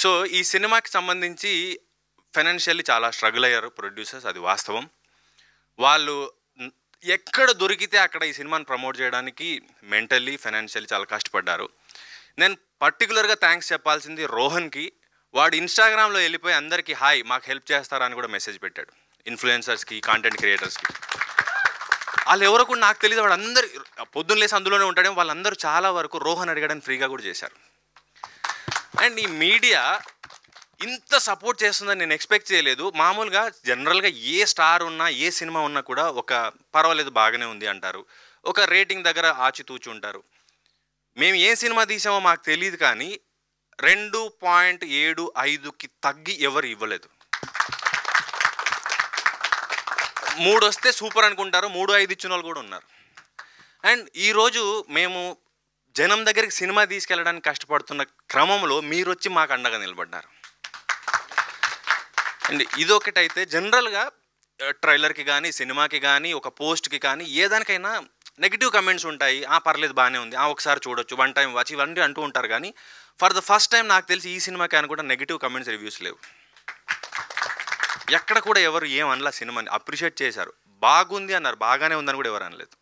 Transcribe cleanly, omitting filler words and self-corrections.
So ఈ సినిమాకి సంబంధించి ఫైనాన్షియల్లీ చాలా స్ట్రగుల్ అయ్యారు ప్రొడ్యూసర్స్, అది వాస్తవం. వాళ్ళు ఎక్కడ దొరికితే అక్కడ ఈ సినిమాని ప్రమోట్ చేయడానికి మెంటల్లీ ఫైనాన్షియల్లీ చాలా కష్టపడ్డారు. నేను పర్టికులర్గా థ్యాంక్స్ చెప్పాల్సింది రోహన్కి. వాడు ఇన్స్టాగ్రామ్లో వెళ్ళిపోయి అందరికీ హాయ్ మాకు హెల్ప్ చేస్తారా అని కూడా మెసేజ్ పెట్టాడు, ఇన్ఫ్లుయెన్సర్స్కి, కాంటెంట్ క్రియేటర్స్కి. వాళ్ళు ఎవరో కూడా నాకు తెలియదు, వాడు అందరు పొద్దున్న లేసి అందులోనే ఉంటాడేమో, వాళ్ళందరూ చాలా వరకు రోహన్ అడిగడానికి ఫ్రీగా కూడా చేశారు. అండ్ ఈ మీడియా ఇంత సపోర్ట్ చేస్తుందని నేను ఎక్స్పెక్ట్ చేయలేదు. మామూలుగా జనరల్గా ఏ స్టార్ ఉన్నా ఏ సినిమా ఉన్నా కూడా ఒక పర్వాలేదు బాగానే ఉంది అంటారు, ఒక రేటింగ్ దగ్గర ఆచితూచి ఉంటారు. మేము ఏ సినిమా తీసామో మాకు తెలియదు కానీ 2.75కి తగ్గి ఎవరు ఇవ్వలేదు. 3 వస్తే సూపర్ అనుకుంటారు, 3-5 ఇచ్చిన వాళ్ళు కూడా ఉన్నారు. అండ్ ఈరోజు మేము జనం దగ్గరికి సినిమా తీసుకెళ్ళడానికి కష్టపడుతున్న క్రమంలో మీరు వచ్చి మాకు అండగా నిలబడ్డారు. అండ్ ఇదొకటైతే జనరల్గా ట్రైలర్కి కానీ సినిమాకి కానీ ఒక పోస్ట్కి కానీ ఏదానికైనా నెగిటివ్ కమెంట్స్ ఉంటాయి. పర్లేదు బాగానే ఉంది, ఒకసారి చూడొచ్చు, 1 టైం వాచ్, ఇవన్నీ అంటూ ఉంటారు. కానీ ఫర్ ద ఫస్ట్ టైం నాకు తెలిసి ఈ సినిమాకి అని కూడా నెగిటివ్ కమెంట్స్, రివ్యూస్ లేవు. ఎక్కడ కూడా ఎవరు ఏమనలా, సినిమాని అప్రిషియేట్ చేశారు, బాగుంది అన్నారు, బాగానే ఉందని కూడా ఎవరు అనలేదు.